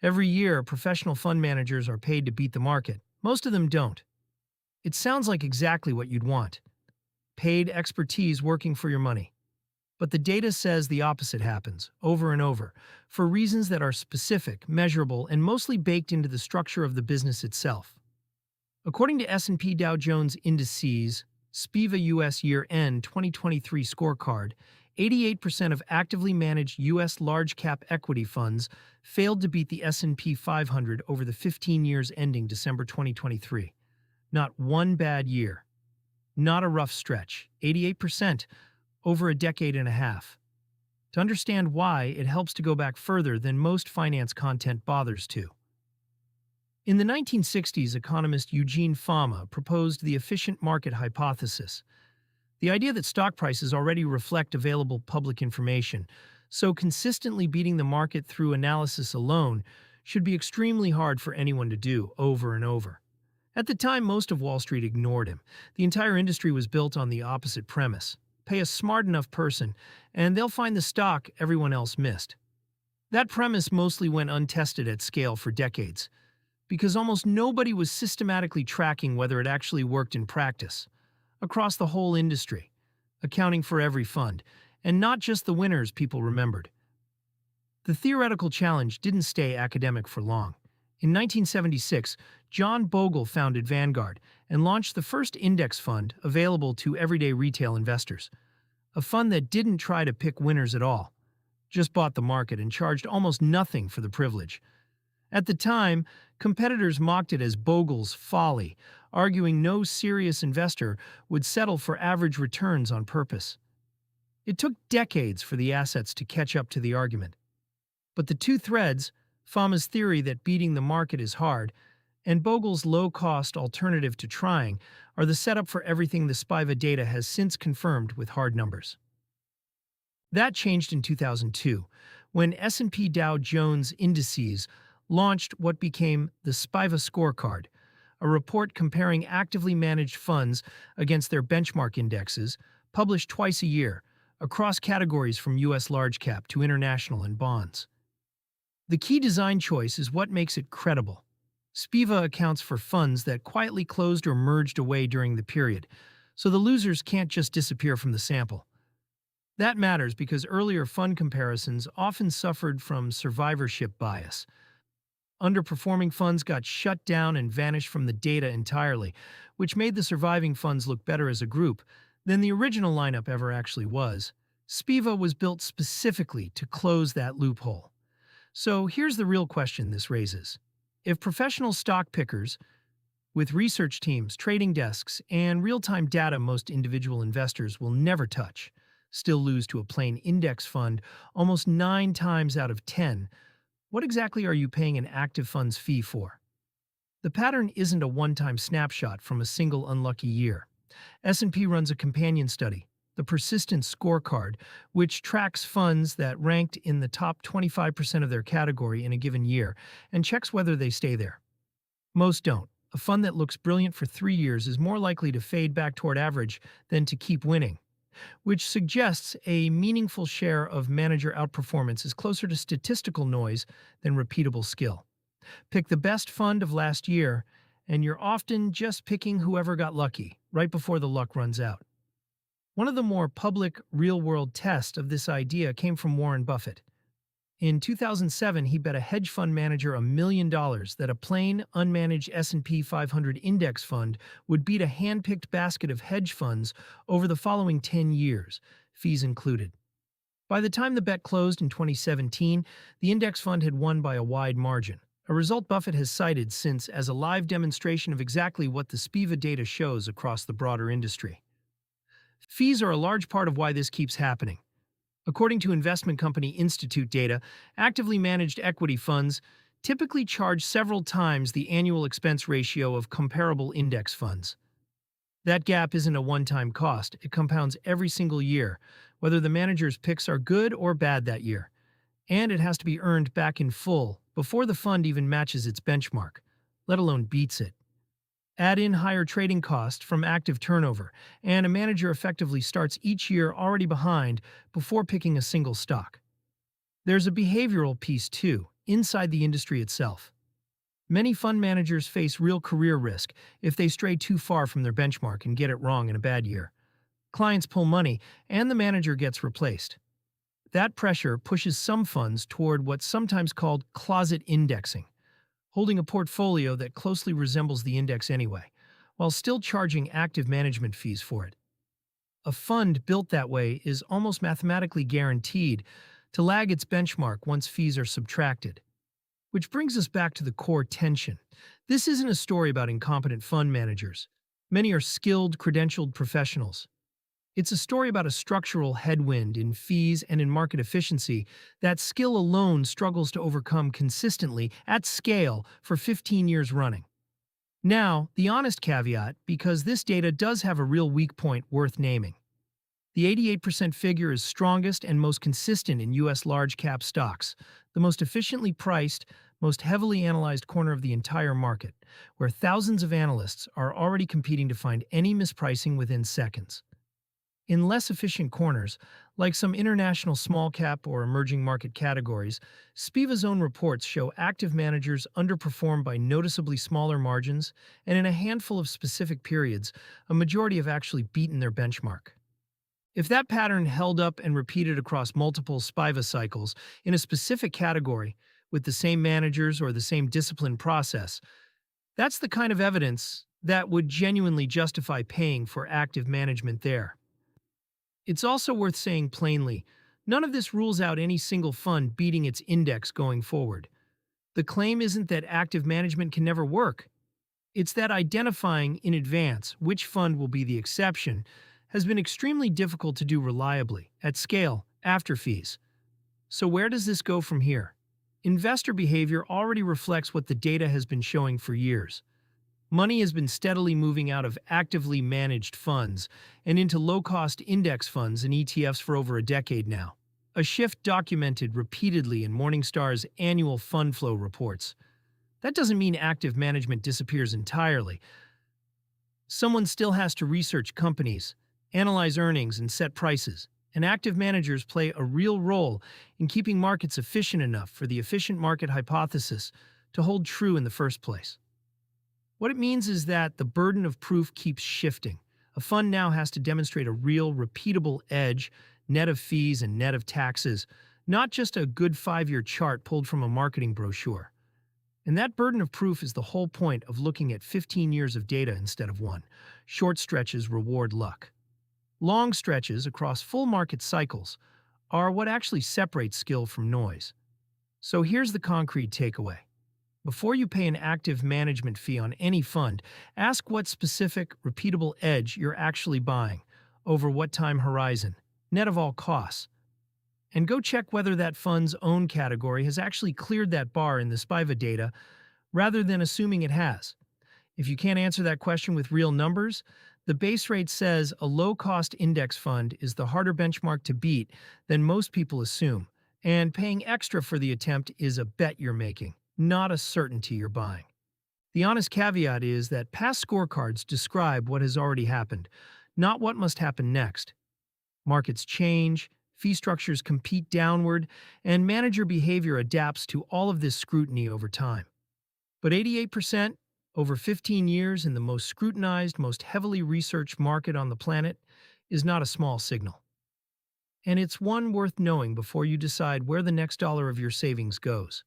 Every year, professional fund managers are paid to beat the market. Most of them don't. It sounds like exactly what you'd want. Paid expertise working for your money. But the data says the opposite happens, over and over, for reasons that are specific, measurable, and mostly baked into the structure of the business itself. According to S&P Dow Jones Indices, SPIVA U.S. Year-End 2023 Scorecard, 88% of actively managed U.S. large-cap equity funds failed to beat the S&P 500 over the 15 years ending December 2023. Not one bad year. Not a rough stretch. 88%. Over a decade and a half. To understand why, it helps to go back further than most finance content bothers to. In the 1960s, economist Eugene Fama proposed the efficient market hypothesis, the idea that stock prices already reflect available public information, so consistently beating the market through analysis alone should be extremely hard for anyone to do over and over. At the time, most of Wall Street ignored him. The entire industry was built on the opposite premise. Pay a smart enough person, and they'll find the stock everyone else missed. That premise mostly went untested at scale for decades, because almost nobody was systematically tracking whether it actually worked in practice, across the whole industry, accounting for every fund, and not just the winners people remembered. The theoretical challenge didn't stay academic for long. In 1976, John Bogle founded Vanguard and launched the first index fund available to everyday retail investors. A fund that didn't try to pick winners at all, just bought the market and charged almost nothing for the privilege. At the time, competitors mocked it as Bogle's folly, arguing no serious investor would settle for average returns on purpose. It took decades for the assets to catch up to the argument. But the two threads, Fama's theory that beating the market is hard, and Bogle's low-cost alternative to trying, are the setup for everything the SPIVA data has since confirmed with hard numbers. That changed in 2002, when S&P Dow Jones Indices launched what became the SPIVA Scorecard, a report comparing actively managed funds against their benchmark indexes, published twice a year, across categories from U.S. large cap to international and bonds. The key design choice is what makes it credible. SPIVA accounts for funds that quietly closed or merged away during the period, so the losers can't just disappear from the sample. That matters because earlier fund comparisons often suffered from survivorship bias. Underperforming funds got shut down and vanished from the data entirely, which made the surviving funds look better as a group than the original lineup ever actually was. SPIVA was built specifically to close that loophole. So here's the real question this raises. If professional stock pickers, with research teams, trading desks, and real-time data most individual investors will never touch, still lose to a plain index fund almost 9 times out of 10, what exactly are you paying an active fund's fee for? The pattern isn't a one-time snapshot from a single unlucky year. S&P runs a companion study, the Persistence Scorecard, which tracks funds that ranked in the top 25% of their category in a given year and checks whether they stay there. Most don't. A fund that looks brilliant for 3 years is more likely to fade back toward average than to keep winning, which suggests a meaningful share of manager outperformance is closer to statistical noise than repeatable skill. Pick the best fund of last year, and you're often just picking whoever got lucky, right before the luck runs out. One of the more public, real-world tests of this idea came from Warren Buffett. In 2007, he bet a hedge fund manager $1 million that a plain, unmanaged S&P 500 index fund would beat a hand-picked basket of hedge funds over the following 10 years, fees included. By the time the bet closed in 2017, the index fund had won by a wide margin, a result Buffett has cited since as a live demonstration of exactly what the SPIVA data shows across the broader industry. Fees are a large part of why this keeps happening. According to investment company Institute data, actively managed equity funds typically charge several times the annual expense ratio of comparable index funds. That gap isn't a one-time cost, it compounds every single year, whether the manager's picks are good or bad that year. And it has to be earned back in full before the fund even matches its benchmark, let alone beats it. Add in higher trading costs from active turnover, and a manager effectively starts each year already behind before picking a single stock. There's a behavioral piece too. inside the industry itself. Many fund managers face real career risk if they stray too far from their benchmark and get it wrong in a bad year. Clients pull money, and the manager gets replaced. That pressure pushes some funds toward what's sometimes called closet indexing, holding a portfolio that closely resembles the index anyway, while still charging active management fees for it. A fund built that way is almost mathematically guaranteed to lag its benchmark once fees are subtracted. Which brings us back to the core tension. This isn't a story about incompetent fund managers. Many are skilled, credentialed professionals. It's a story about a structural headwind in fees and in market efficiency that skill alone struggles to overcome consistently at scale for 15 years running. Now, the honest caveat, because this data does have a real weak point worth naming. The 88% figure is strongest and most consistent in U.S. large-cap stocks, the most efficiently priced, most heavily analyzed corner of the entire market, where thousands of analysts are already competing to find any mispricing within seconds. In less efficient corners, like some international small-cap or emerging market categories, SPIVA's own reports show active managers underperform by noticeably smaller margins, and in a handful of specific periods, a majority have actually beaten their benchmark. If that pattern held up and repeated across multiple SPIVA cycles in a specific category with the same managers or the same discipline process, that's the kind of evidence that would genuinely justify paying for active management there. It's also worth saying plainly, none of this rules out any single fund beating its index going forward. The claim isn't that active management can never work. It's that identifying in advance which fund will be the exception has been extremely difficult to do reliably, at scale, after fees. So where does this go from here? Investor behavior already reflects what the data has been showing for years. Money has been steadily moving out of actively managed funds and into low-cost index funds and ETFs for over a decade now, a shift documented repeatedly in Morningstar's annual fund flow reports. That doesn't mean active management disappears entirely. Someone still has to research companies, analyze earnings, and set prices, and active managers play a real role in keeping markets efficient enough for the efficient market hypothesis to hold true in the first place. What it means is that the burden of proof keeps shifting. A fund now has to demonstrate a real, repeatable edge, net of fees and net of taxes, not just a good 5-year chart pulled from a marketing brochure. And that burden of proof is the whole point of looking at 15 years of data instead of one. Short stretches reward luck. Long stretches across full market cycles are what actually separates skill from noise. So here's the concrete takeaway. Before you pay an active management fee on any fund, ask what specific, repeatable edge you're actually buying, over what time horizon, net of all costs. And go check whether that fund's own category has actually cleared that bar in the SPIVA data, rather than assuming it has. If you can't answer that question with real numbers, the base rate says a low-cost index fund is the harder benchmark to beat than most people assume, and paying extra for the attempt is a bet you're making, not a certainty you're buying. The honest caveat is that past scorecards describe what has already happened, not what must happen next. Markets change, fee structures compete downward, and manager behavior adapts to all of this scrutiny over time. But 88%, over 15 years in the most scrutinized, most heavily researched market on the planet, is not a small signal. And it's one worth knowing before you decide where the next dollar of your savings goes.